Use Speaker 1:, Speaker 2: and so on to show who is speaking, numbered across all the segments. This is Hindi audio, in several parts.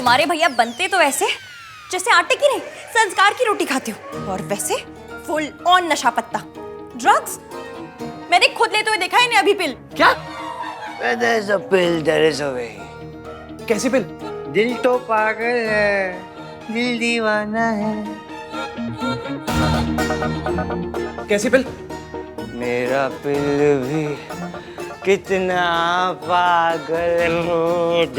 Speaker 1: तुम्हारे भैया बनते तो ऐसे जैसे आटे की नहीं संस्कार की रोटी खाते हो, और वैसे फुल ऑन नशा पत्ता, ड्रग्स। मैंने खुद लेते हुए देखा है इन्हें अभी पिल।
Speaker 2: क्या?
Speaker 3: There is a pill, there is a way.
Speaker 2: कैसी पिल?
Speaker 3: दिल तो पागल है, दिल दीवाना है।
Speaker 2: कैसी पिल?
Speaker 3: मेरा पिल भी कितना पागल हो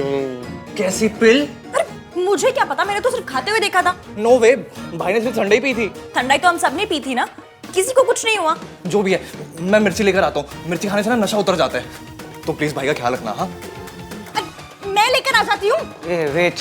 Speaker 3: गई।
Speaker 2: कैसी पिल?
Speaker 1: अरे मुझे क्या पता, मैंने तो सिर्फ खाते हुए देखा था।
Speaker 2: नो वे, भाई ने सिर्फ ठंडाई पी थी।
Speaker 1: ठंडाई तो हम सब ने पी थी ना, किसी को कुछ नहीं हुआ।
Speaker 2: जो भी है, मैं मिर्ची लेकर आता हूँ। मिर्ची खाने से ना नशा उतर जाता है, तो प्लीज भाई का ख्याल रखना। हाँ,
Speaker 1: मैं लेकर आ जाती हूँ।
Speaker 3: वेट,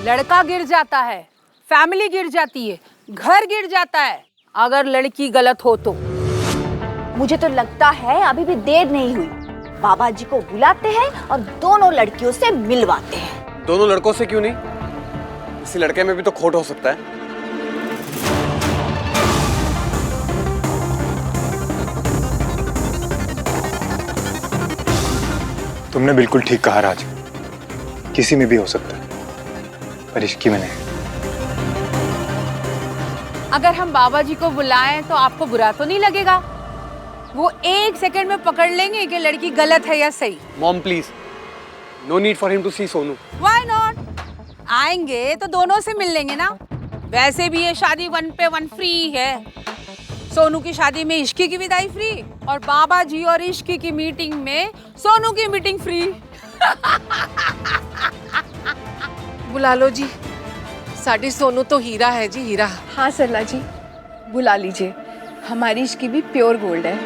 Speaker 4: लड़का गिर जाता है, फैमिली गिर जाती है, घर गिर जाता है अगर लड़की गलत हो तो।
Speaker 5: मुझे तो लगता है अभी भी देर नहीं हुई। बाबा जी को बुलाते हैं और दोनों लड़कियों से मिलवाते हैं।
Speaker 6: दोनों लड़कों से क्यों नहीं? इसी लड़के में भी तो खोट हो सकता है।
Speaker 7: तुमने बिल्कुल ठीक कहा राज, किसी में भी हो सकता है, पर इसकी में नहीं।
Speaker 4: अगर हम बाबा जी को बुलाएं तो आपको बुरा तो नहीं लगेगा? वो 1 सेकंड में पकड़ लेंगे कि लड़की गलत है या सही।
Speaker 6: Mom please, no need for him to see Sonu.
Speaker 4: Why not? आएंगे तो दोनों से मिल लेंगे ना। वैसे भी ये शादी 1 पे 1 फ्री है। सोनू की शादी में इश्की की विदाई फ्री, और बाबा जी और इश्की की मीटिंग में सोनू की मीटिंग फ्री।
Speaker 8: बुला लो जी, साड़ी सोनू तो हीरा है जी, हीरा।
Speaker 9: हाँ सरला जी, बुला लीजिए। हमारी इश्की भी प्योर गोल्ड है।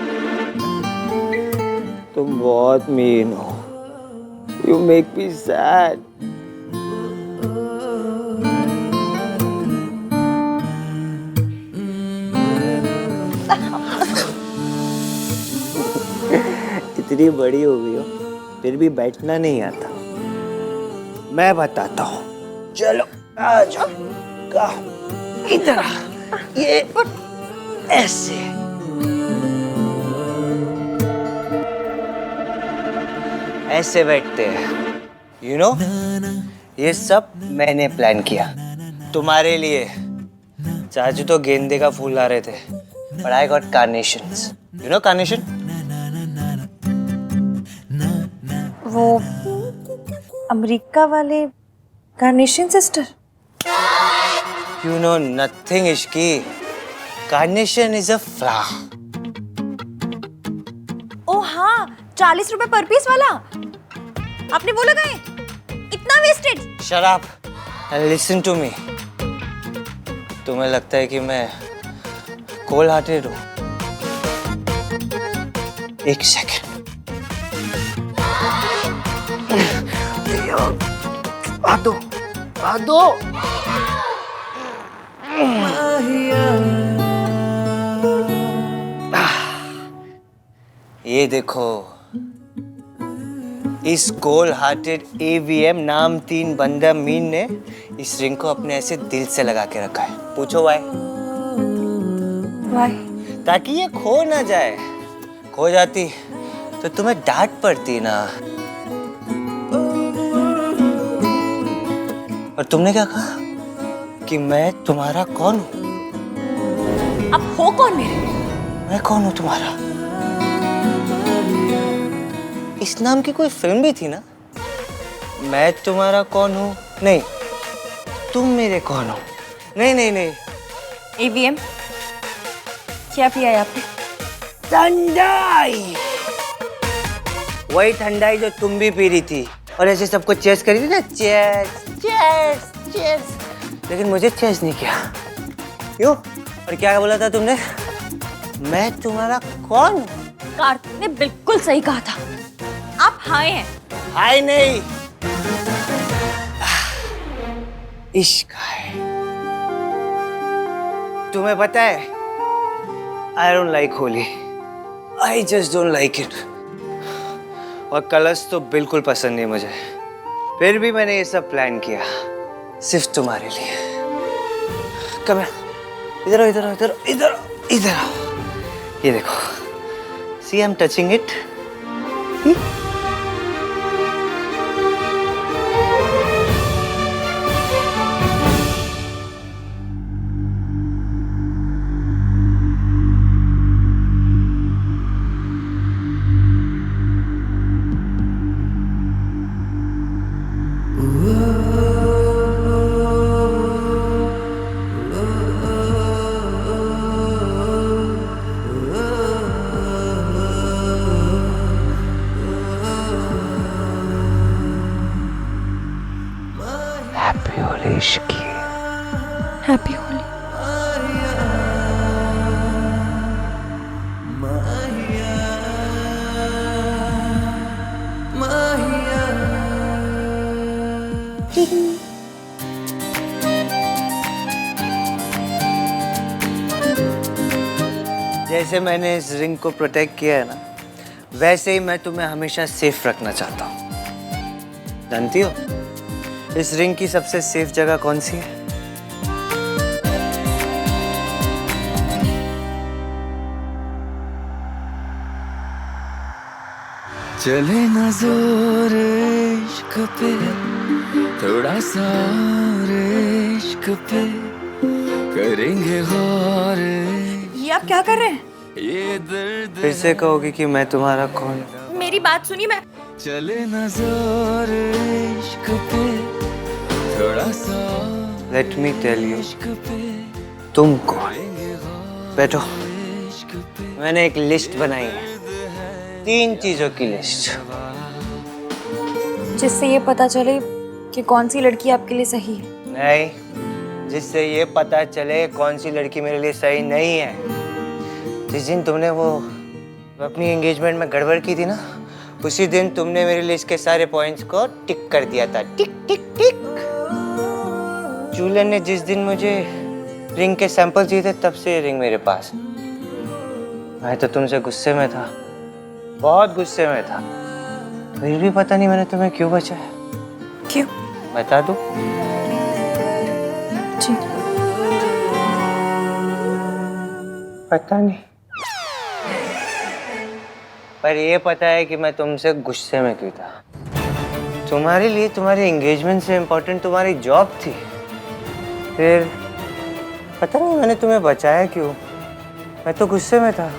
Speaker 3: तुम बहुत मीन हो। You make me sad. इतनी बड़ी हो गई हो, फिर भी बैठना नहीं आता। मैं बताता हूँ, चलो आ जाओ। इधर आ, ये ऐसे। ऐसे बैठते हैं, you know? ये सब मैंने प्लान किया तुम्हारे लिए। चाचू तो गेंदे का फूल ला रहे थे, but I got carnations. You know carnation?
Speaker 1: वो अमेरिका वाले carnation sister.
Speaker 3: You know nothing, Ishki. Carnation is a flower.
Speaker 1: ओ हाँ, 40 रुपए पर पीस वाला। आपने वो लगाए? इतना wastage.
Speaker 3: Shut up and listen to me. तुम्हें लगता है कि मैं कोल्ड हार्टेड हूँ? एक सेकंड। आ दो, आ दो। ये देखो, इस कोल्ड हार्टेड AVM नाम 3 बंदा मीन ने इस रिंग को अपने ऐसे दिल से लगा के रखा है। पूछो वाई?
Speaker 1: वाई?
Speaker 3: ताकि ये खो ना जाए। खो जाती तो तुम्हें डांट पड़ती ना। और तुमने क्या कहा कि मैं तुम्हारा कौन हूँ?
Speaker 1: अब हो कौन मेरे?
Speaker 3: मैं कौन हूँ तुम्हारा? इस नाम की कोई फिल्म भी थी ना? मैं तुम्हारा कौन हूँ? नहीं, तुम मेरे कौन हो? नहीं नहीं नहीं।
Speaker 1: AVM, क्या पिया है आपने?
Speaker 3: ठंडाई। वही ठंडाई जो तुम भी पी रही थी और ऐसे सबको चेस करी थी ना। चेस चेस चेस, लेकिन मुझे चेस नहीं किया। क्यों? और क्या बोला था तुमने? मैं तुम्हारा कौन हूँ?
Speaker 1: कार्तिक ने बिल्कुल सही कहा था। आप हाय हैं।
Speaker 3: हाय नहीं, इश्क है। तुम्हें पता है, I don't like holy, I just don't like it. और कलर्स तो बिल्कुल पसंद नहीं मुझे, फिर भी मैंने ये सब प्लान किया सिर्फ तुम्हारे लिए। कम इधर इधर इधर इधर इधर, ये देखो, see I am touching it. Happy Holi इश्की।
Speaker 1: हैप्पी होली।
Speaker 3: जैसे मैंने इस रिंग को प्रोटेक्ट किया है ना, वैसे ही मैं तुम्हें हमेशा सेफ रखना चाहता हूँ। जानती हो इस रिंग की सबसे सेफ जगह कौन सी है?
Speaker 10: चले ना जोर इश्क पे, थोड़ा सा और इश्क पे करेंगे गौर।
Speaker 1: ये आप क्या कर रहे हैं?
Speaker 10: ये दर्द
Speaker 3: फिर से कहोगी कि मैं तुम्हारा कौन?
Speaker 1: मेरी बात सुनिए। मैं
Speaker 10: चले ना जोर इश्क पे, थोड़ा सा
Speaker 3: लेट मी टेल यू,
Speaker 10: इश्क पे
Speaker 3: तुम कौन? बैठो, मैंने एक लिस्ट बनाई है, 3 चीजों की लिस्ट,
Speaker 1: जिससे ये पता चले कि कौन सी लड़की आपके लिए सही है।
Speaker 3: नहीं, जिससे ये पता चले कौन सी लड़की मेरे लिए सही नहीं है। जिस दिन तुमने वो अपनी एंगेजमेंट में गड़बड़ की थी ना, उसी दिन तुमने मेरी लिस्ट के सारे पॉइंट्स को टिक कर दिया था। टिक टिक टिक। जूलियन ने जिस दिन मुझे रिंग के सैंपल दिए थे, तब से ये रिंग मेरे पास। मैं तो तुमसे गुस्से में था, बहुत गुस्से में था, फिर भी पता नहीं मैंने तुम्हें क्यों बचाया।
Speaker 1: क्यों?
Speaker 3: बता दूं?
Speaker 1: जी।
Speaker 3: पता नहीं, पर ये पता है कि मैं तुमसे गुस्से में क्यों था। तुम्हारे लिए तुम्हारी एंगेजमेंट से इम्पोर्टेंट तुम्हारी जॉब थी। फिर पता नहीं मैंने तुम्हें बचाया क्यों। मैं तो गुस्से में था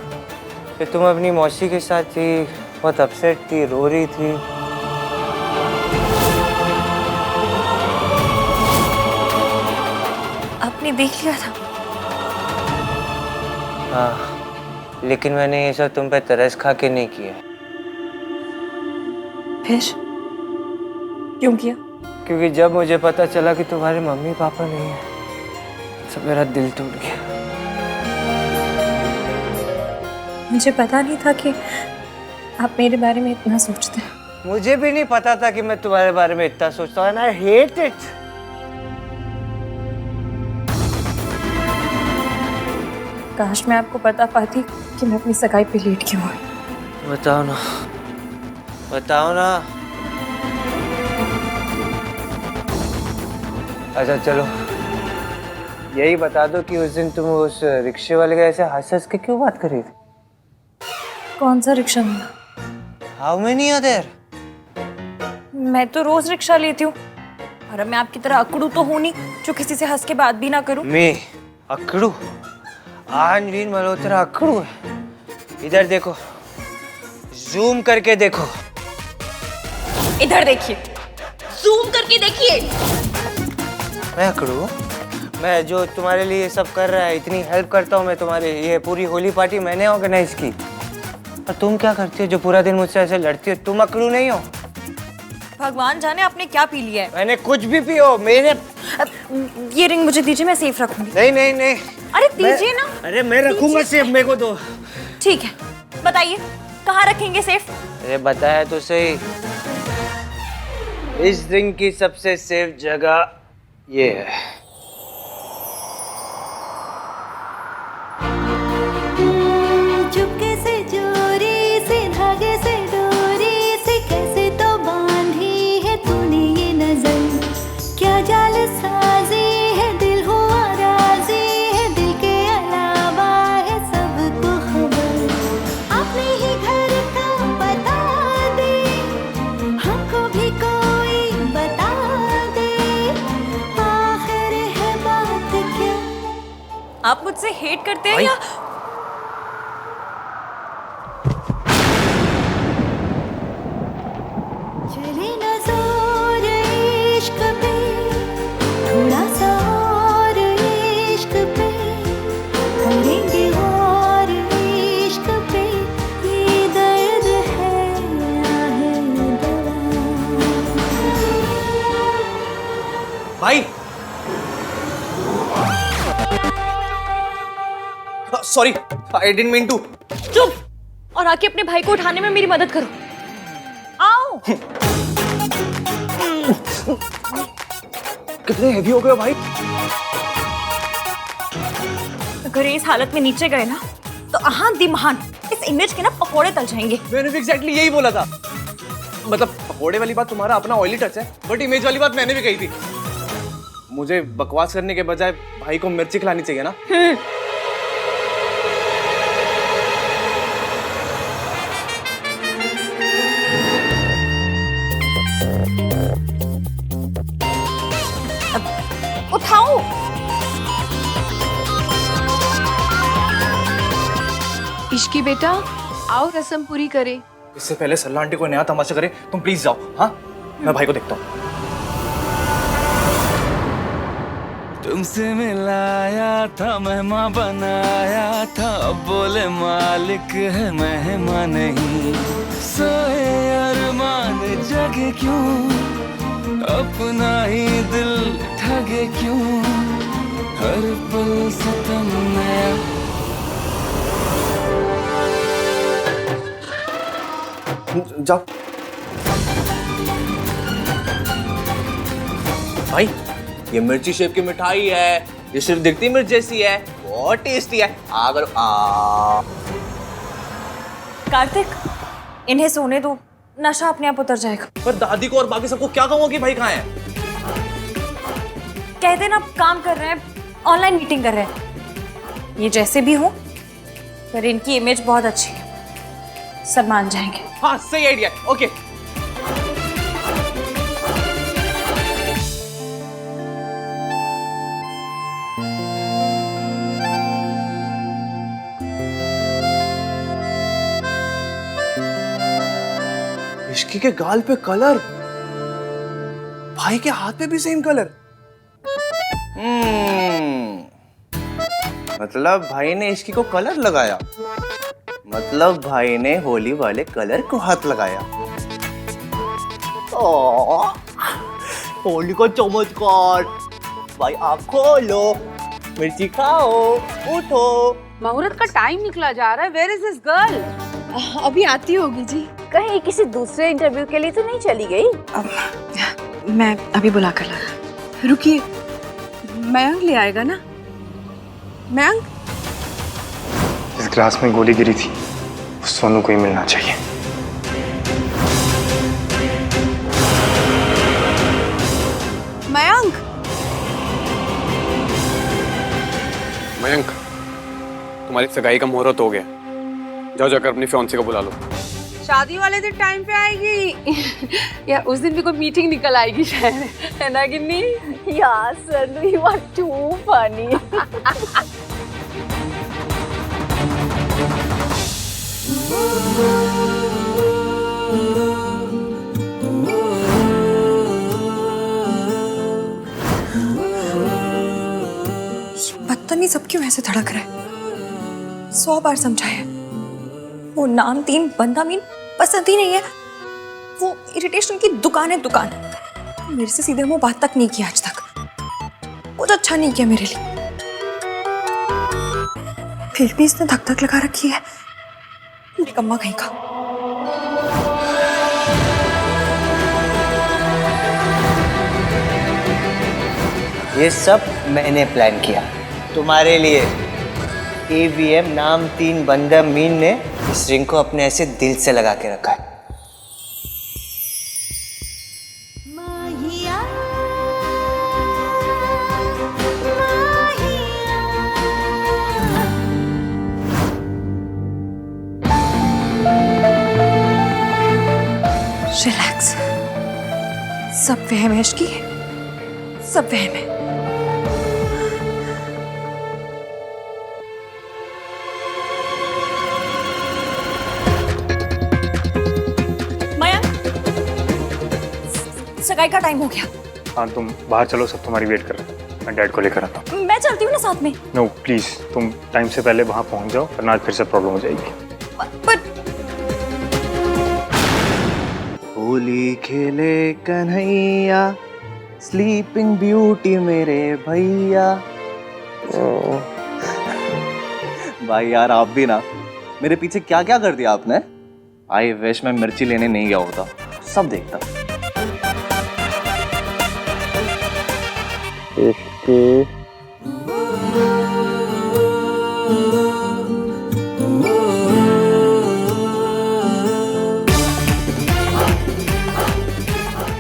Speaker 3: कि तुम अपनी मौसी के साथ थी, बहुत अपसेट थी, रो रही थी।
Speaker 1: आपने देख लिया था?
Speaker 3: हाँ, लेकिन मैंने ये सब तुम पे तरस खा के नहीं किया।
Speaker 1: फिर क्यों किया?
Speaker 3: क्योंकि जब मुझे पता चला कि तुम्हारे मम्मी पापा नहीं है, सब मेरा दिल टूट गया।
Speaker 1: मुझे पता नहीं था कि आप मेरे बारे में इतना सोचते हैं।
Speaker 3: मुझे भी नहीं पता था कि मैं तुम्हारे बारे में इतना सोचता हूँ। I hate it.
Speaker 1: काश मैं आपको बता पाती कि मैं अपनी सगाई पे लेट क्यों हुई।
Speaker 3: बताओ ना, बताओ ना। अच्छा चलो, यही बता दो कि उस दिन तुम उस रिक्शे वाले के ऐसे हंस के क्यों बात कर रही थी?
Speaker 1: कौन सा रिक्शा मिला?
Speaker 3: How many are there?
Speaker 1: मैं तो रोज रिक्शा लेती हूँ, और अब मैं आपकी तरह अकड़ू तो हूँ नहीं जो किसी से हंस के बात भी ना करूँ।
Speaker 3: मैं अकड़ू? आनवीन मल्होत्रा अकड़ू है? इधर देखो, जूम करके देखो।
Speaker 1: इधर देखिए, जूम करके देखिए।
Speaker 3: मैं अकड़ू? मैं जो तुम्हारे लिए सब कर रहा है, इतनी हेल्प करता हूँ मैं तुम्हारे, ये पूरी होली पार्टी मैंने ऑर्गेनाइज की, और तुम क्या करती हो जो पूरा दिन मुझसे ऐसे लड़ती हो? तुम अकड़ू नहीं हो?
Speaker 1: भगवान जाने आपने क्या पी लिया है।
Speaker 3: मैंने कुछ भी पियो, मेरे
Speaker 1: ये रिंग मुझे दीजिए, मैं सेफ रखूंगी।
Speaker 3: नहीं नहीं नहीं।
Speaker 1: अरे दीजिए ना।
Speaker 3: अरे मैं रखूंगा सेफ, मेरे को दो।
Speaker 1: ठीक है, बताइए कहाँ रखेंगे सेफ?
Speaker 3: अरे बताया तो सही, इस रिंग की सबसे सेफ जगह ये है।
Speaker 11: चुपके से चोरी से धागे से डोरी से कैसे तो बांधी है तूने ये नजर, क्या जाल साजी है दिल हुआ राजी है, दिल के अलावा है सबको खबर, अपने ही घर का बता दे, हमको भी कोई बता दे, आखिर है बात क्या?
Speaker 1: आप मुझसे हेट करते हैं या?
Speaker 11: चले ना जोर इश्क पे, थोड़ा सा और इश्क पे, करेंगे और इश्क पे, ये दर्द है आहे दवा।
Speaker 2: भाई sorry, I didn't mean to.
Speaker 1: चुप! और आके अपने भाई को उठाने में मेरी मदद करो। आओ।
Speaker 2: कितने हेवी हो गए हो भाई?
Speaker 1: अगर ये इस हालत में नीचे गए ना तो आहान दी महान इस इमेज के ना पकोड़े तल जाएंगे।
Speaker 2: मैंने भी एग्जैक्टली यही बोला था। मतलब पकोड़े वाली बात तुम्हारा अपना ऑयली टच है, बट इमेज वाली बात मैंने भी कही थी। मुझे बकवास करने के बजाय भाई को मिर्ची खिलानी चाहिए ना।
Speaker 1: उठाओ।
Speaker 9: इश्की बेटा आओ रस्म पूरी करे।
Speaker 2: इससे पहले सल्ला आंटी को नया तमाशा करे, तुम प्लीज जाओ। हाँ, मैं भाई को देखता हूँ।
Speaker 10: तुमसे मिलाया था, मेहमान बनाया था, अब बोले मालिक है मेहमान नहीं। सोए अरमान जगे क्यों, अपना ही दिल ठगे क्यों, हर पल सितम नया।
Speaker 2: जाओ भाई, ये मिर्ची शेप की मिठाई है, ये सिर्फ दिखती मिर्च जैसी है, बहुत टेस्टी है। अगर
Speaker 1: कार्तिक, इन्हें सोने दो, नशा अपने आप उतर जाएगा।
Speaker 2: पर दादी को और बाकी सबको क्या कहूँगा कि भाई कहाँ है?
Speaker 1: कहते ना काम कर रहे हैं, ऑनलाइन मीटिंग कर रहे हैं। ये जैसे भी हो, पर इनकी इमेज बहुत अच्छी है, सब मान जाएंगे।
Speaker 2: हाँ, सही आइडिया। ओके। इश्की के गाल पे कलर, भाई के हाथ पे भी सेम कलर। मतलब भाई ने इश्की को कलर लगाया, मतलब भाई ने होली वाले कलर को हाथ लगाया। होली का चमत्कार। भाई आँख खोलो, मिर्ची खाओ, उठो।
Speaker 4: मुहूर्त का टाइम निकला जा रहा है। Where is this girl?
Speaker 9: अभी आती होगी जी।
Speaker 5: कहीं किसी दूसरे इंटरव्यू के लिए तो नहीं चली गई?
Speaker 9: मैं अभी बुला कर ला।
Speaker 4: रुकिए, मयंक ले आएगा ना? मयंक,
Speaker 7: इस ग्लास में गोली गिरी थी, उस सोनू को ही मिलना चाहिए।
Speaker 4: मयंक,
Speaker 6: मयंक, तुम्हारी सगाई का मुहूर्त हो गया, जाओ जाकर अपनी फियांसे को बुला लो।
Speaker 4: शादी वाले दिन टाइम पे आएगी या उस दिन भी कोई मीटिंग निकल आएगी शायद, है ना गिन्नी?
Speaker 5: यार सनू, यू आर टू फनी।
Speaker 1: बदतमीज सब क्यों ऐसे धड़क रहा है? 100 बार समझाया, वो नाम तीन बंदा मीन पसंद ही नहीं है। वो इरिटेशन की दुकान है, दुकान। मेरे से सीधे मुंह बात तक नहीं किया आज तक, कुछ अच्छा नहीं किया मेरे लिए। फिर भी इसने धक धक लगा रखी है, निकम्मा कहीं का।
Speaker 3: ये सब मैंने प्लान किया तुम्हारे लिए। AVM नाम 3 बंदा मीन ने इस रिंग को अपने ऐसे दिल से लगा के रखा है।
Speaker 11: माहिया
Speaker 1: रिलैक्स, सब वहम है इश्की, सब वहम है। मयंक, सगाई का टाइम हो गया।
Speaker 7: हाँ तुम बाहर चलो, सब तुम्हारी वेट कर रहे हैं। मैं डैड को लेकर आता हूँ।
Speaker 1: मैं चलती हूँ ना साथ में।
Speaker 7: नो प्लीज, तुम टाइम से पहले वहाँ पहुँच जाओ वरना आज फिर से प्रॉब्लम हो जाएगी।
Speaker 1: पर
Speaker 2: होली खेले कन्हैया, स्लीपिंग ब्यूटी मेरे भैया। भाई यार आप भी ना, मेरे पीछे क्या क्या कर दिया आपने। आई विश मैं मिर्ची लेने नहीं गया होता, सब देखता।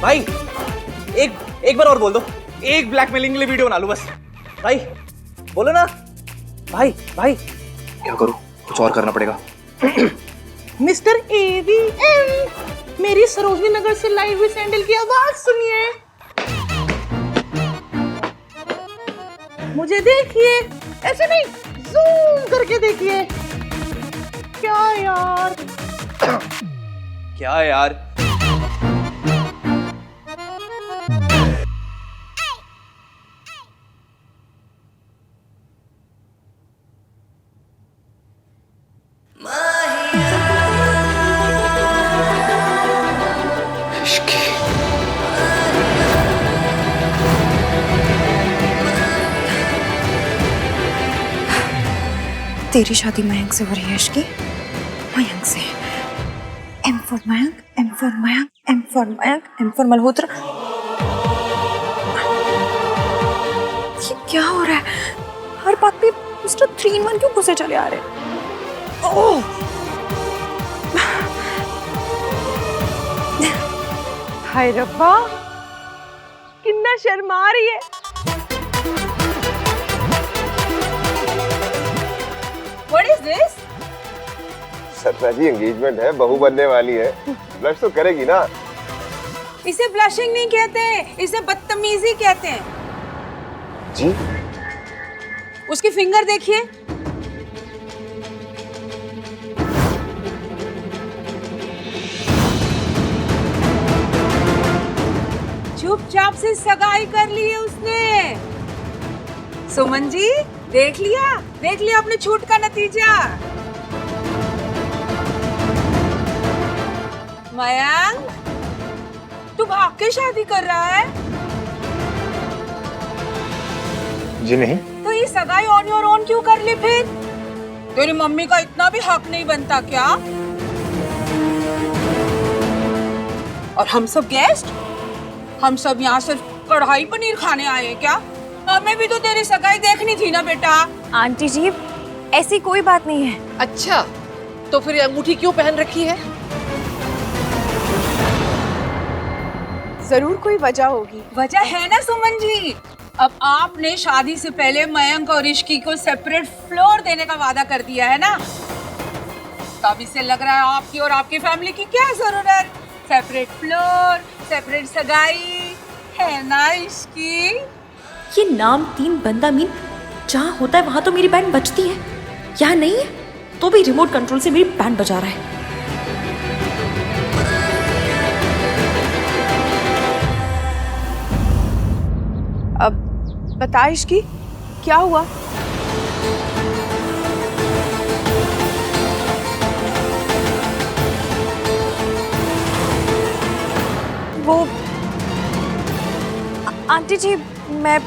Speaker 2: भाई एक बार और बोल दो, एक ब्लैकमेलिंग के लिए वीडियो बना लूं बस। भाई बोलो ना। भाई भाई क्या करूं, कुछ और करना पड़ेगा।
Speaker 4: मिस्टर AVM, मेरी सरोजनी नगर से लाइव हुई सैंडल की आवाज सुनिए। मुझे देखिए, ऐसे नहीं, जूम करके देखिए। क्या यार,
Speaker 2: क्या यार,
Speaker 1: तेरी शादी मयंक से हो रही है इश्की, मयंक से। M for Mayank, M for Mayank, M for Mayank, M for Malhotra. ये क्या हो रहा है? हर बात पे मिस्टर 3 in 1 क्यों घुसे चले आ रहे हैं? ओह!
Speaker 4: हाय रब्बा, कितना शर्मा रही है। What is this?
Speaker 12: सपना जी एंगेजमेंट है, बहू बनने वाली है, ब्लश तो करेगी ना।
Speaker 4: इसे ब्लशिंग नहीं कहते, इसे बदतमीजी कहते हैं।
Speaker 12: जी?
Speaker 4: उसकी फिंगर देखिए। चुपचाप से सगाई कर ली है उसने। सुमन जी, देख लिया अपने छूट का नतीजा। मयंक, तू भाग के शादी कर रहा है?
Speaker 7: जी नहीं।
Speaker 4: तो ये सगाई ऑन योर ओन क्यों कर ली फिर? तेरी मम्मी का इतना भी हक नहीं बनता क्या? और हम सब गेस्ट, हम सब यहाँ सिर्फ कढ़ाई पनीर खाने आए हैं क्या? हमें भी तो तेरी सगाई देखनी थी ना बेटा।
Speaker 1: आंटी जी, ऐसी कोई बात नहीं है।
Speaker 8: अच्छा, तो फिर ये अंगूठी क्यों पहन रखी है?
Speaker 9: जरूर कोई वजह होगी।
Speaker 4: वजह है ना सुमन जी। अब आपने शादी से पहले मयंक और इश्की को सेपरेट फ्लोर देने का वादा कर दिया है ना, तब इससे लग रहा है आपकी और आपकी फैमिली की क्या जरूरत। सेपरेट फ्लोर, सेपरेट सगाई, है ना इश्की?
Speaker 1: ये नाम 3 बंदा मीन जहाँ होता है वहां तो मेरी बैंड बजती है, यहाँ नहीं है तो भी रिमोट कंट्रोल से मेरी बैंड बजा रहा है।
Speaker 9: अब बता इश्की, क्या हुआ?
Speaker 1: वो आंटी जी, मैं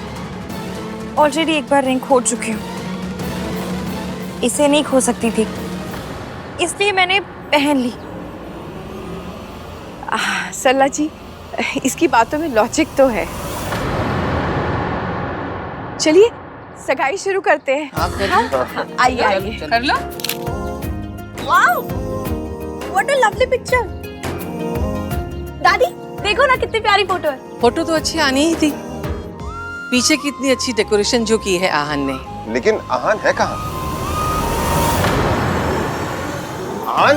Speaker 1: ऑलरेडी एक बार रिंग खो चुकी हूँ, इसे नहीं खो सकती थी। इसलिए मैंने पहन ली।
Speaker 9: सरला जी, इसकी बातों में लॉजिक तो है। चलिए सगाई शुरू करते हैं। हाँ, आइए आइए।
Speaker 4: कर लो।
Speaker 1: Wow, what a lovely picture. दादी देखो ना कितनी प्यारी फोटो है।
Speaker 8: फोटो तो अच्छी आनी ही थी। पीछे कितनी अच्छी डेकोरेशन जो की है आहन ने।
Speaker 12: लेकिन आहान है कहाँ? आहान?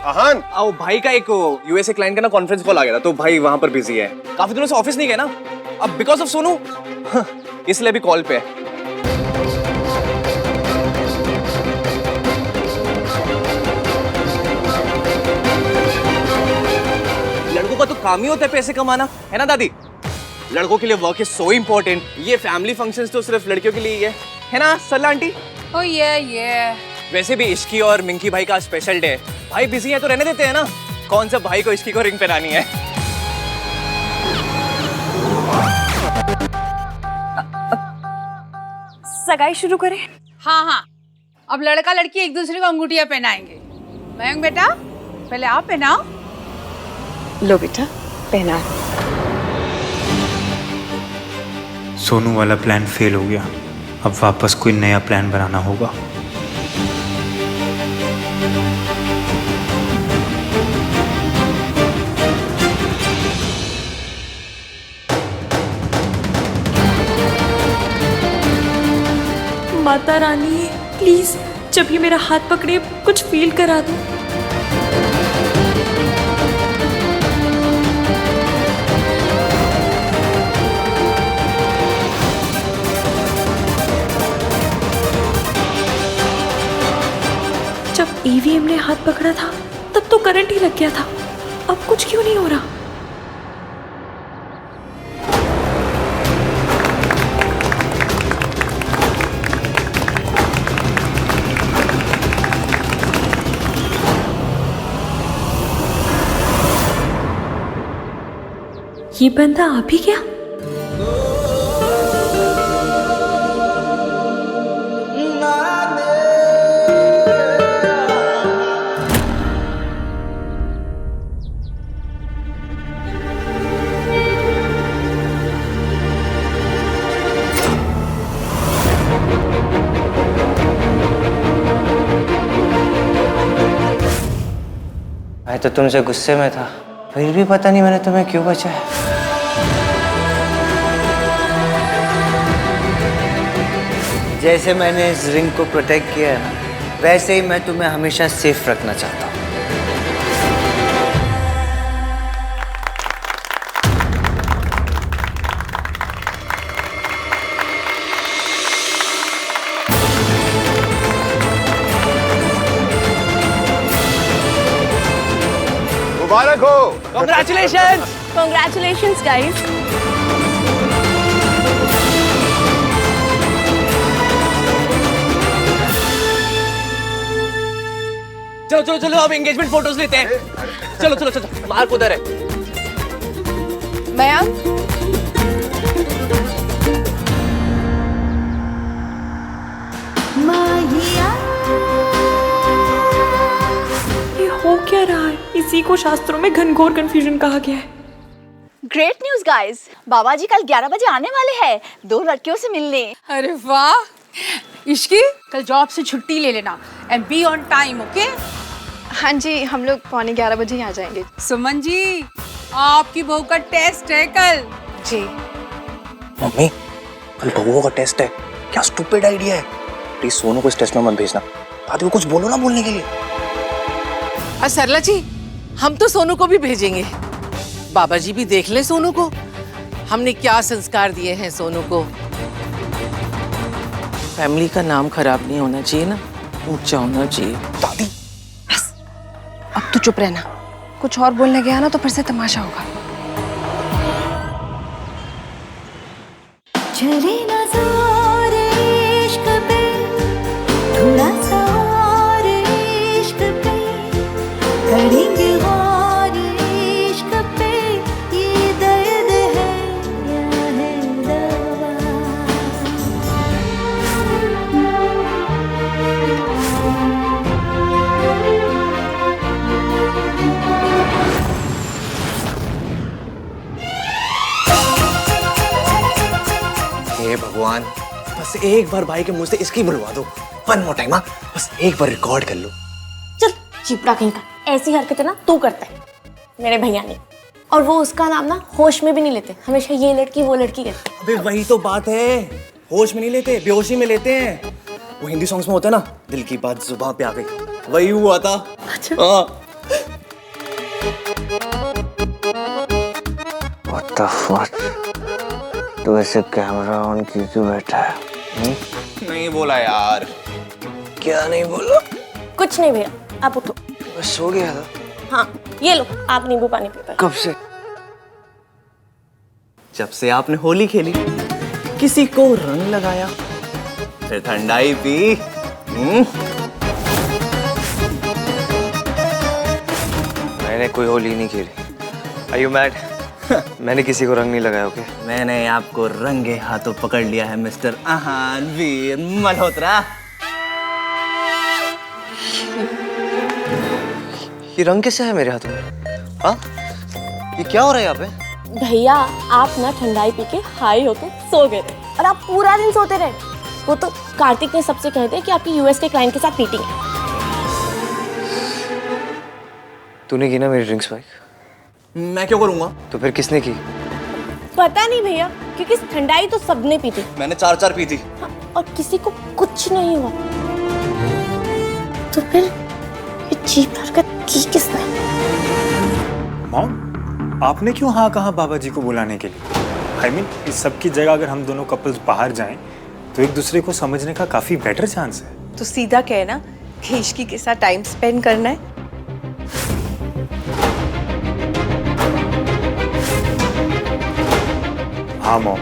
Speaker 12: आहान?
Speaker 2: आओ, भाई का एक यूएसए क्लाइंट का ना कॉन्फ्रेंस कॉल आ गया था, तो भाई वहां पर बिजी है। काफी दिनों से ऑफिस नहीं गया ना, अब बिकॉज ऑफ सोनू इसलिए भी कॉल पे है। लड़कों का तो काम ही होता है पैसे कमाना, है ना दादी? लड़कों के लिए वर्क इज सो इम्पोर्टेंट। ये फैमिली फंक्शंस तो सिर्फ लड़कियों के लिए ही है ना सरला आंटी?
Speaker 4: ओ ये
Speaker 2: वैसे भी इश्की और मिंकी भाई का स्पेशल डे है। भाई बिजी है तो रहने देते हैं ना। कौन सा भाई को इश्की को रिंग पहनानी है?
Speaker 1: सगाई शुरू करें?
Speaker 4: हाँ, अब लड़का लड़की एक दूसरे को अंगूठियां पहनाएंगे। मयंक बेटा, पहले आप पहनाओ।
Speaker 9: लो बेटा, पहना।
Speaker 7: सोनू वाला प्लान फेल हो गया, अब वापस कोई नया प्लान बनाना होगा।
Speaker 1: माता रानी प्लीज, जब ये मेरा हाथ पकड़े कुछ फील करा दो। जब ईवीएम ने हाथ पकड़ा था तब तो करंट ही लग गया था, अब कुछ क्यों नहीं हो रहा? ये बंदा आ भी गया?
Speaker 3: मैं तो तुमसे गुस्से में था, फिर भी पता नहीं मैंने तुम्हें क्यों बचाया। जैसे मैंने इस रिंग को प्रोटेक्ट किया है ना, वैसे ही मैं तुम्हें हमेशा सेफ रखना चाहता हूँ।
Speaker 12: मुबारक हो।
Speaker 2: Congratulations!
Speaker 1: Congratulations guys!
Speaker 2: चलो चलो चलो, अब एंगेजमेंट फोटोज लेते हैं। चलो चलो चलो, मार्क उधर है।
Speaker 9: मयंक,
Speaker 1: ये हो क्या रहा है? इसी को शास्त्रों में घनघोर कंफ्यूजन कहा गया है।
Speaker 5: ग्रेट न्यूज गाइस, बाबा जी कल 11 बजे आने वाले हैं 2 लड़कियों से मिलने।
Speaker 4: अरे वाह! इश्की, कल जॉब से छुट्टी ले लेना and be on time, okay?
Speaker 9: हाँ जी, हम लोग 11:15 बजे ही आ जाएंगे।
Speaker 4: सुमन जी, आपकी बहू का टेस्ट है कल।
Speaker 9: जी।
Speaker 2: मम्मी, कल बहू का टेस्ट है। क्या स्टूपिड आइडिया है। प्लीज सोनू को इस टेस्ट में मत भेजना। बाद में कुछ बोलो ना बोलने के लिए।
Speaker 8: सरला जी, हम तो सोनू को भी भेजेंगे। बाबा जी भी देख ले सोनू को, हमने क्या संस्कार दिए हैं सोनू को। फैमिली का नाम खराब नहीं होना चाहिए ना, ऊंचा होना चाहिए।
Speaker 2: दादी
Speaker 9: बस, अब तू चुप रहना। कुछ और बोलने गया ना तो फिर से तमाशा होगा।
Speaker 11: चले ना जोर इश्क पे, थोड़ा सा और इश्क पे, करेंगे और इश्क पे, ये दर्द है या है दवा।
Speaker 2: बस एक बार भाई के मुंह से इसकी बुलवा दो। वन मोर टाइम, हाँ बस एक बार रिकॉर्ड कर लो।
Speaker 13: चल चिपड़ा कहीं का, ऐसी हरकतें ना तू करता है, मेरे भैया ने। और वो उसका नाम ना होश में भी नहीं लेते, हमेशा ये लड़की वो लड़की कहते।
Speaker 2: अबे वही तो बात है, होश में नहीं लेते, बेहोशी में लेते हैं। वो हिंदी सॉन्ग्स में होता है ना, दिल की बात जुबान पे आ गई, वही हुआ था।
Speaker 13: अच्छा।
Speaker 2: हाँ।
Speaker 3: What the fuck? तो ऐसे कैमरा ऑन की क्यों बैठा है?
Speaker 2: नहीं बोला यार।
Speaker 3: क्या नहीं बोला?
Speaker 13: कुछ नहीं भैया, आप उठो।
Speaker 3: बस सो गया था।
Speaker 13: हाँ ये लो, आप नींबू पानी पी पाए।
Speaker 3: कब से?
Speaker 2: जब से आपने होली खेली, किसी को रंग लगाया, फिर ठंडाई पी।
Speaker 3: मैंने कोई होली नहीं खेली। Are you mad? मैंने किसी को रंग नहीं लगाया, ओके?
Speaker 2: मैंने आपको रंगे हाथों पकड़ लिया है मिस्टर आहान वीर मल्होत्रा।
Speaker 3: ये रंग कैसे है मेरे हाथों में? हाँ? ये क्या हो रहा है यहाँ पे?
Speaker 13: भैया आप ना ठंडाई पी के हाई होके सो गए थे और आप पूरा दिन सोते रहे। वो तो कार्तिक ने सबसे कह दिया कि आपकी यूएस के क्लाइंट के साथ मीटिंग है।
Speaker 3: तूने की ना मेरी ड्रिंक्स बाइक?
Speaker 2: मैं क्यों करूंगा?
Speaker 3: तो फिर किसने की?
Speaker 13: पता नहीं भैया, क्योंकि ठंडाई तो सबने पी थी।
Speaker 2: मैंने 4 पी थी।
Speaker 13: हाँ, और किसी को कुछ नहीं हुआ। तो फिर ये चीप हरकत की किसने?
Speaker 7: मॉम, आपने क्यों हाँ कहा बाबा जी को बुलाने के लिए? I mean, इस सब की जगह अगर हम दोनों कपल्स बाहर जाएं तो एक दूसरे को समझने का काफी बेटर चांस है।
Speaker 9: तो सीधा कहना कि इश्की के साथ टाइम स्पेंड करना है।
Speaker 7: हाँ मॉम,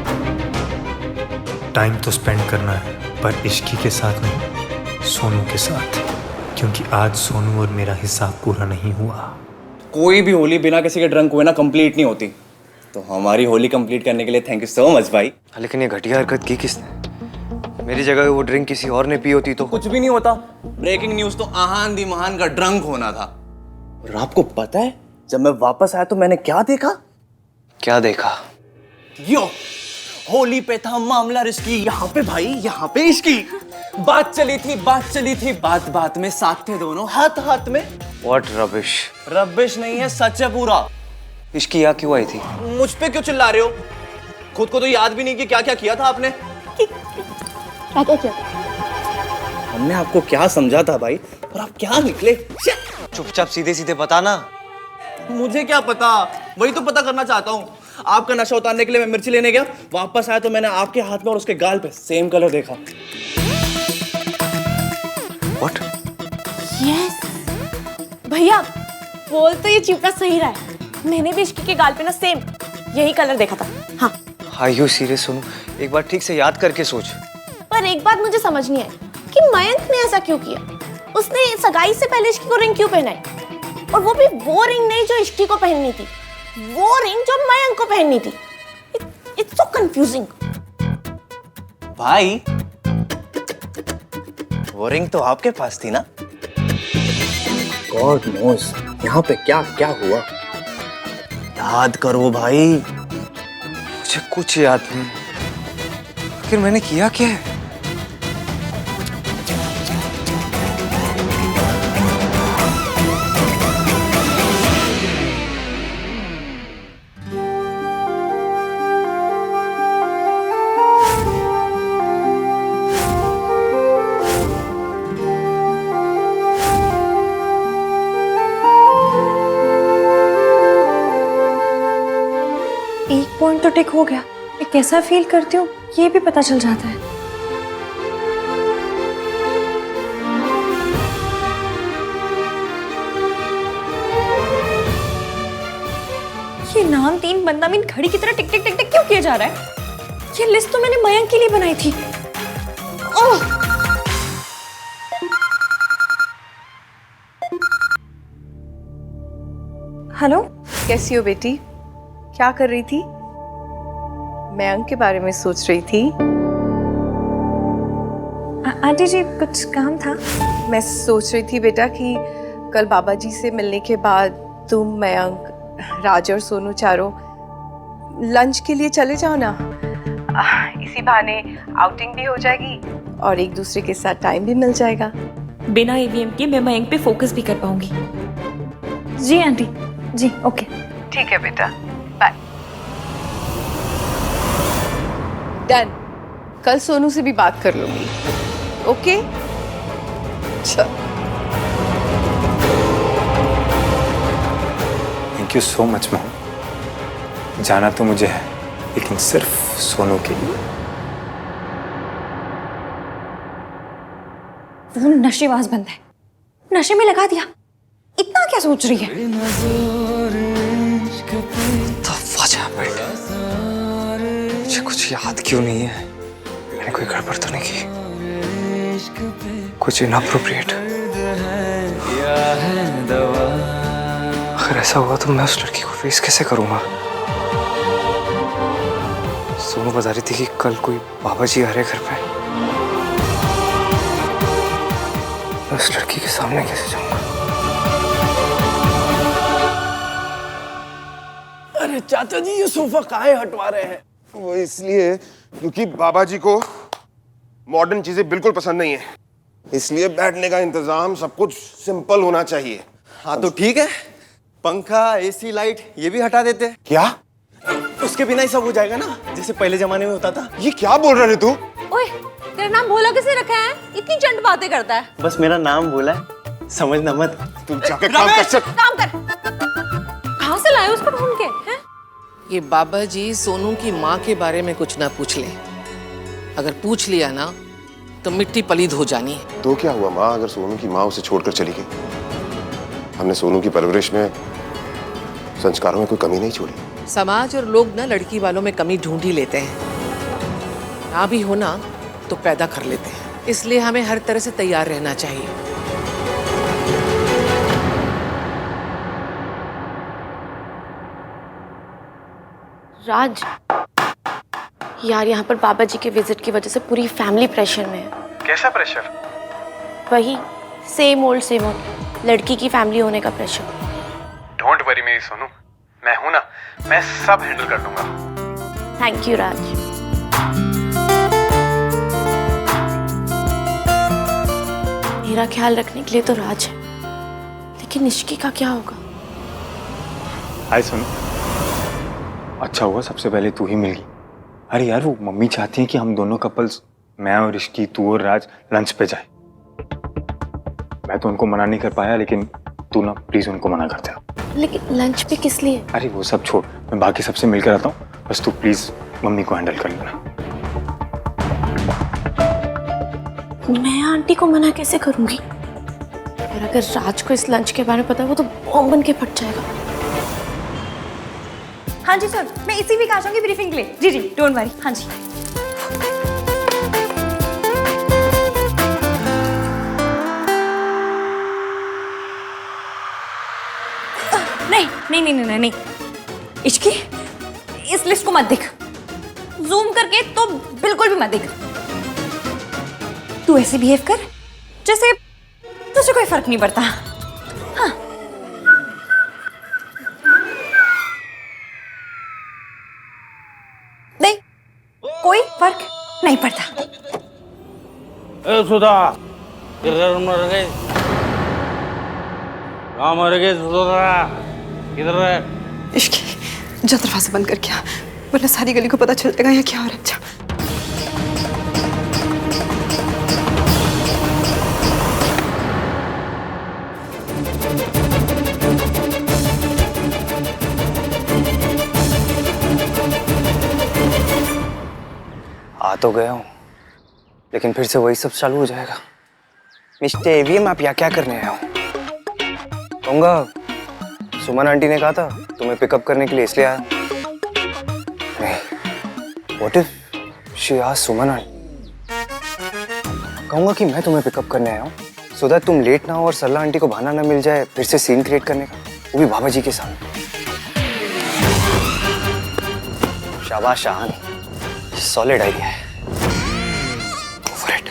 Speaker 7: टाइम तो स्पेंड करना है, पर इश्की के साथ नहीं, सोनू के साथ, क्योंकि आज सोनू और मेरा हिसाब पूरा नहीं हुआ।
Speaker 2: कोई भी होली बिना किसी के ड्रंक हुए ना कंप्लीट नहीं होती। तो हमारी होली कंप्लीट करने के लिए थैंक यू सो मच भाई।
Speaker 3: लेकिन ये घटिया हरकत की किसने? मेरी जगह वो ड्रिंक किसी और ने पी होती तो
Speaker 2: कुछ भी नहीं होता। ब्रेकिंग न्यूज तो आहान दी महान का ड्रंक होना था। और आपको पता है जब मैं वापस आया तो मैंने क्या देखा?
Speaker 3: क्या देखा?
Speaker 2: यो होली पे था मामला रिस्की, यहाँ पे भाई, यहाँ पे इश्की। बात चली थी, बात बात में साथ थे दोनों, हाथ में।
Speaker 3: What rubbish?
Speaker 2: रबिश नहीं है, सच है पूरा।
Speaker 3: इश्की यहाँ क्यों आई थी?
Speaker 2: मुझ पे क्यों चिल्ला रहे हो? खुद को तो याद भी नहीं कि क्या क्या किया था आपने।
Speaker 13: क्या किया?
Speaker 2: हमने आपको क्या समझा था भाई, और आप क्या निकले?
Speaker 3: चुपचाप सीधे सीधे बता ना।
Speaker 2: मुझे क्या पता, वही तो पता करना चाहता हूँ। आपका नशा उतारने के लिए मैं मिर्ची लेने गया, वापस आया तो मैंने आपके हाथ में और उसके गाल पे सेम कलर देखा।
Speaker 3: What?
Speaker 13: यस भैया, बोल तो ये चिपड़ा सही रहा है। मैंने भी इश्की के गाल पे ना सेम यही कलर देखा था। हाँ।
Speaker 3: Are you serious Sonu? एक बार ठीक से याद करके सोच।
Speaker 13: पर एक बात मुझे समझ नहीं आई कि मयंक ने ऐसा क्यों किया। उसने सगाई से पहले इश्की को रिंग क्यों पहनाई? और वो भी वो रिंग नहीं जो इश्की को पहननी थी, वो रिंग जो मयंक को पहननी थी। It's so confusing.
Speaker 2: भाई वो रिंग तो आपके पास थी ना? गॉड नोस यहाँ पे क्या क्या हुआ। याद करो भाई।
Speaker 3: मुझे कुछ याद नहीं। आखिर मैंने किया क्या है?
Speaker 1: एक पॉइंट तो टिक हो गया, मैं कैसा फील करती हूँ ये भी पता चल जाता है। ये नाम 3 बंदा मीन घड़ी की तरह टिक टिक टिक टिक क्यों किया जा रहा है? ये लिस्ट तो मैंने मयंक के लिए बनाई थी। ओह! हेलो,
Speaker 9: कैसी हो बेटी? क्या कर रही थी? मयंक के बारे में सोच रही थी।
Speaker 1: आंटी जी कुछ काम था।
Speaker 9: मैं सोच रही थी बेटा कि कल बाबा जी से मिलने के बाद तुम, मयंक, राज और सोनू चारों लंच के लिए चले जाओ ना। इसी बहाने आउटिंग भी हो जाएगी और एक दूसरे के साथ टाइम भी मिल जाएगा।
Speaker 1: बिना ईवीएम के मैं मयंक पे फोकस भी कर पाऊंगी। जी आंटी, जी ओके।
Speaker 9: ठीक है बेटा, बाय। डन। कल सोनू से भी बात कर लूंगी। ओके चल।
Speaker 7: Thank you so much mom. जाना तो मुझे है, लेकिन सिर्फ सोनू के लिए।
Speaker 1: वो नशेबाज बंद है, नशे में लगा दिया। इतना क्या सोच रही है?
Speaker 2: मुझे कुछ याद क्यों नहीं है? मैंने कोई गड़बड़ तो नहीं की? कुछ इनअप्रोप्रिएट? अगर ऐसा हुआ तो मैं उस लड़की को फेस कैसे करूंगा? सोनू बता रही थी कि कल कोई बाबा जी आ रहे घर पे। मैं उस लड़की के सामने कैसे जाऊंगा?
Speaker 12: अरे चाचा जी, ये सोफा काहे हटवा रहे हैं? वो इसलिए क्योंकि बाबा जी को मॉडर्न चीजें बिल्कुल पसंद नहीं है, इसलिए बैठने का इंतजाम सब कुछ सिंपल होना चाहिए।
Speaker 3: हाँ तो ठीक है, पंखा, एसी, लाइट ये भी हटा देते।
Speaker 12: क्या?
Speaker 3: उसके बिना ही सब हो जाएगा ना, जैसे पहले जमाने में होता था।
Speaker 12: ये क्या बोल रहे तू?
Speaker 4: ओए, तेरा नाम भोला किसे रखा है? इतनी चंट बातें करता है।
Speaker 3: बस मेरा नाम बोला है, समझना मत।
Speaker 12: तुम जाके काम कर चल।
Speaker 4: काम कर। कहाँ से लाए उसको ढूंढ के? हैं?
Speaker 8: ये बाबा जी सोनू की माँ के बारे में कुछ ना पूछ ले। अगर पूछ लिया ना तो मिट्टी पलीद हो जानी है।
Speaker 12: तो क्या हुआ माँ, अगर सोनू की माँ उसे छोड़कर चली गई? हमने सोनू की परवरिश में, संस्कारों में कोई कमी नहीं छोड़ी।
Speaker 8: समाज और लोग ना लड़की वालों में कमी ढूंढ ही लेते हैं, ना भी होना तो पैदा कर लेते हैं। इसलिए हमें हर तरह से तैयार रहना चाहिए।
Speaker 13: राज, यार यहाँ पर बाबा जी के विजिट की वजह से पूरी फैमिली प्रेशर में है।
Speaker 7: कैसा प्रेशर?
Speaker 13: वही सेम ओल्ड लड़की की फैमिली होने का प्रेशर।
Speaker 6: डोंट वरी मेरी सोनू, मैं हूं ना, मैं सब हैंडल कर दूंगा।
Speaker 13: थैंक यू राज। मेरा ख्याल रखने के लिए तो राज है, लेकिन निष्की का क्या होगा?
Speaker 7: हाय सोनू, अच्छा हुआ सबसे पहले तू ही मिल गई। अरे यार, वो मम्मी चाहती हैं कि हम दोनों कपल्स, मैं और ऋषि, तू और राज लंच पे जाए। मैं तो उनको मना नहीं कर पाया, लेकिन तू ना प्लीज उनको मना कर दे।
Speaker 13: लेकिन लंच पे किस लिए?
Speaker 7: अरे वो सब छोड़, मैं बाकी सबसे मिलकर आता हूँ, बस तू प्लीज मम्मी को हैंडल कर लेना।
Speaker 13: मैं आंटी को मना कैसे करूंगी? और अगर राज को इस लंच के बारे में पता है, वो तो बॉम्ब बन के फट जाएगा।
Speaker 1: हाँ जी सर, मैं इसी वीक आ जाऊंगी ब्रीफिंग के लिए। जी जी, डोंट वरी। हाँ जी। नहीं नहीं नहीं नहीं नहीं, इश्की, इस लिस्ट को मत देख। जूम करके तो बिल्कुल भी मत देख। तू ऐसे बिहेव कर जैसे तुझे कोई फर्क नहीं पड़ता। हाँ, नहीं, कोई फर्क नहीं पड़ता।
Speaker 14: सुधा, किधर मर गए? कहाँ मर गए सुधा? किधर है?
Speaker 1: इश्की, जो दरवाजा बंद करके आ, वरना सारी गली को पता चल जाएगा यहाँ क्या हो रहा है। अच्छा।
Speaker 3: आ तो गया हूँ, लेकिन फिर से वही सब चालू हो जाएगा। मिस्टर एवीएम, आप यहाँ क्या करने आए हो? कहूँगा सुमन आंटी ने कहा था तुम्हें पिकअप करने के लिए, इसलिए आया। नहीं, what if she asked Suman aunty? कहूँगा कि मैं तुम्हें पिकअप करने आया हूँ, सो दैट तुम लेट ना हो और सरला आंटी को बहाना ना मिल जाए फिर से सीन क्रिएट करने का, वो भी बाबा जी के सामने। शाबाश शाहान, सॉलिड आइडिया है। Go for it.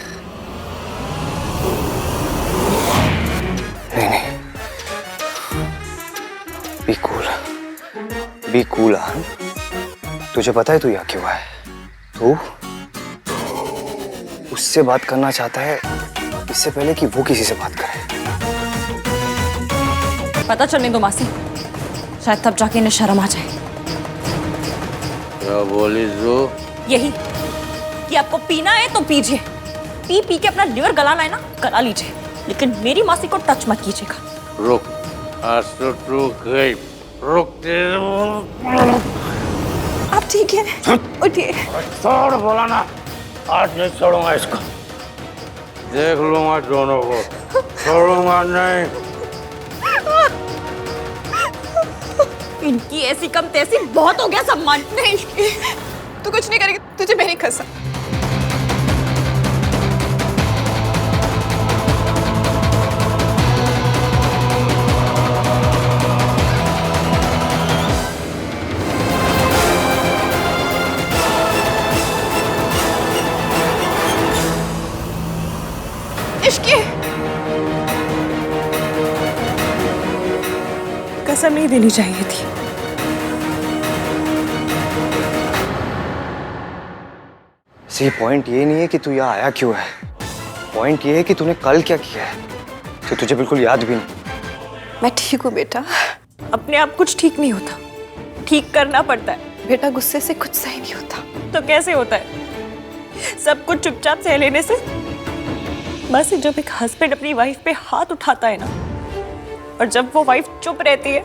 Speaker 3: नहीं नहीं, बी कूल, बी कूल। तुझे पता है तू यहाँ क्यों आया? तू उससे बात करना चाहता है इससे पहले कि वो किसी से बात करे।
Speaker 1: पता चलने दो मासी, शायद तब जाके इन्हें शर्म आ जाए।
Speaker 14: क्या बोली जो?
Speaker 1: यही कि आपको पीना है तो पीजिए, पी पी के अपना लिवर गलाना है ना गला लीजिए, लेकिन मेरी मासी को टच मत कीजिएगा।
Speaker 14: रुक, आज तो तू गई, रुक।
Speaker 1: आप ठीक है? उठिए।
Speaker 14: छोड़ बोला ना, आज नहीं छोड़ूंगा इसको, देख लूंगा दोनों को, छोड़ूंगा नहीं।
Speaker 1: इनकी ऐसी कम तैसी बहुत हो गया सम्मान। नहीं, तू कुछ नहीं करेगी, तुझे मेरी कसम। इश्की कसम नहीं देनी चाहिए थी।
Speaker 3: सी पॉइंट ये नहीं है कि तू यहाँ आया क्यों है, पॉइंट ये है कि तूने कल क्या किया है, तो तुझे बिल्कुल याद भी नहीं।
Speaker 1: मैं ठीक हूँ बेटा, अपने आप कुछ ठीक नहीं होता, ठीक करना पड़ता है। बेटा गुस्से से कुछ सही नहीं होता। तो कैसे होता है? सब कुछ चुपचाप सह लेने से। बस जब एक हस्बैंड अपनी वाइफ पे हाथ उठाता है ना, और जब वो वाइफ चुप रहती है,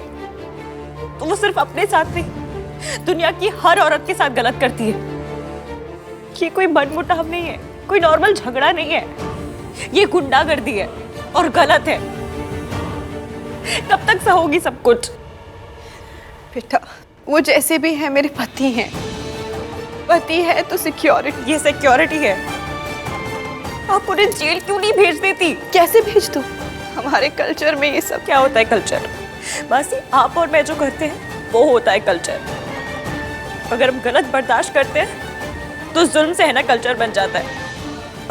Speaker 1: तो वो सिर्फ अपने साथ नहीं दुनिया की हर औरत के साथ गलत करती है। ये कोई मनमुटाव नहीं है, कोई नॉर्मल झगड़ा नहीं है, ये गुंडागर्दी है और गलत है। कब तक सहोगी सब कुछ?
Speaker 9: बेटा वो जैसे भी है मेरे पति हैं, पति है तो सिक्योरिटी।
Speaker 1: ये सिक्योरिटी है। आप उन्हें जेल क्यों नहीं भेज देती?
Speaker 9: कैसे भेज दूं? हमारे कल्चर में ये सब
Speaker 1: क्या होता है कल्चर? बस आप और मैं जो करते हैं वो होता है कल्चर। अगर हम गलत बर्दाश्त करते हैं तो जुल्म सहना कल्चर बन जाता है,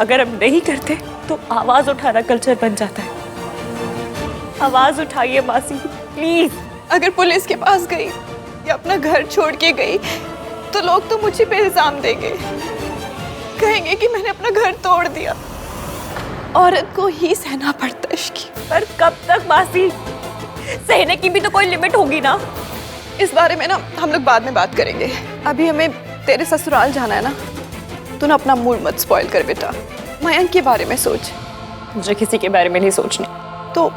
Speaker 1: अगर हम नहीं करते तो आवाज उठाना कल्चर बन जाता है। आवाज उठाइए मासी प्लीज।
Speaker 9: अगर पुलिस के पास गई या अपना घर छोड़ के गई तो लोग तो मुझे पे इल्जाम देंगे, कहेंगे कि मैंने अपना घर तोड़ दिया। औरत को ही सहना पड़ता है इश्की।
Speaker 1: पर कब तक मासी? सहने की भी तो कोई लिमिट होगी ना।
Speaker 9: इस बारे में ना हम लोग बाद में बात करेंगे, अभी हमें तेरे ससुराल जाना है ना। तू ना अपना मूड मत स्पॉइल कर बेटा, मयंक के बारे में सोच।
Speaker 1: मुझे किसी के बारे में नहीं सोचने।
Speaker 9: तो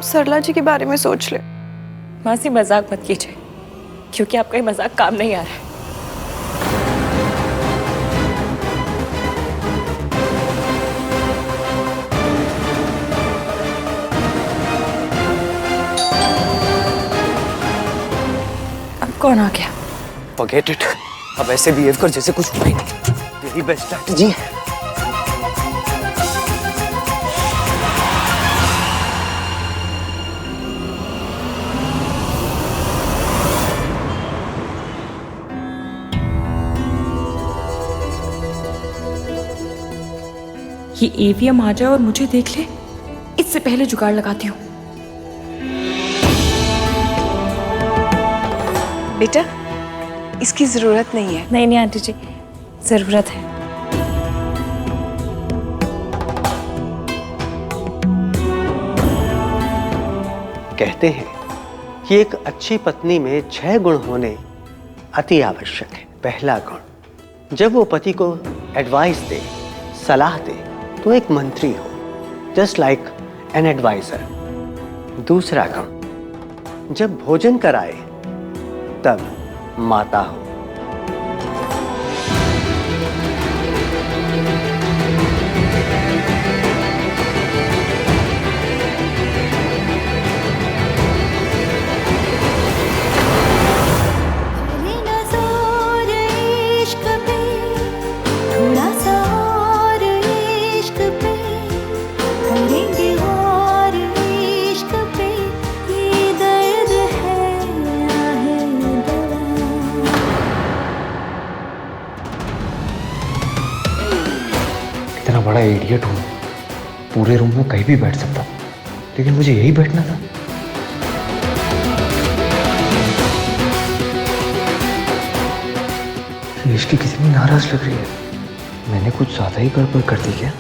Speaker 9: सरला जी के बारे में सोच ले।
Speaker 1: मासी मजाक मत कीजिए, क्योंकि आपका ये मजाक काम नहीं आ रहा है। अब कौन आ गया?
Speaker 3: Forget it. अब ऐसे बिहेव कर जैसे कुछ हुआ ही नहीं। यही बेस्ट स्ट्रैटेजी है।
Speaker 1: ये एवीएम आ जाए और मुझे देख ले, इससे पहले जुगाड़ लगाती हूँ।
Speaker 9: बेटा इसकी जरूरत नहीं है।
Speaker 1: नहीं आंटी जी, जरूरत है।
Speaker 15: कहते हैं कि एक अच्छी पत्नी में 6 गुण होने अति आवश्यक है। पहला गुण, जब वो पति को एडवाइस दे, सलाह दे, तो एक मंत्री हो, जस्ट लाइक एन एडवाइजर। दूसरा गुण, जब भोजन कराए तब माता हो।
Speaker 7: इतना बड़ा इडियट हूँ, पूरे रूम में कहीं भी बैठ सकता, लेकिन मुझे यही बैठना था। रिश्की कितनी नाराज लग रही है। मैंने कुछ ज्यादा ही गड़बड़ कर दी क्या?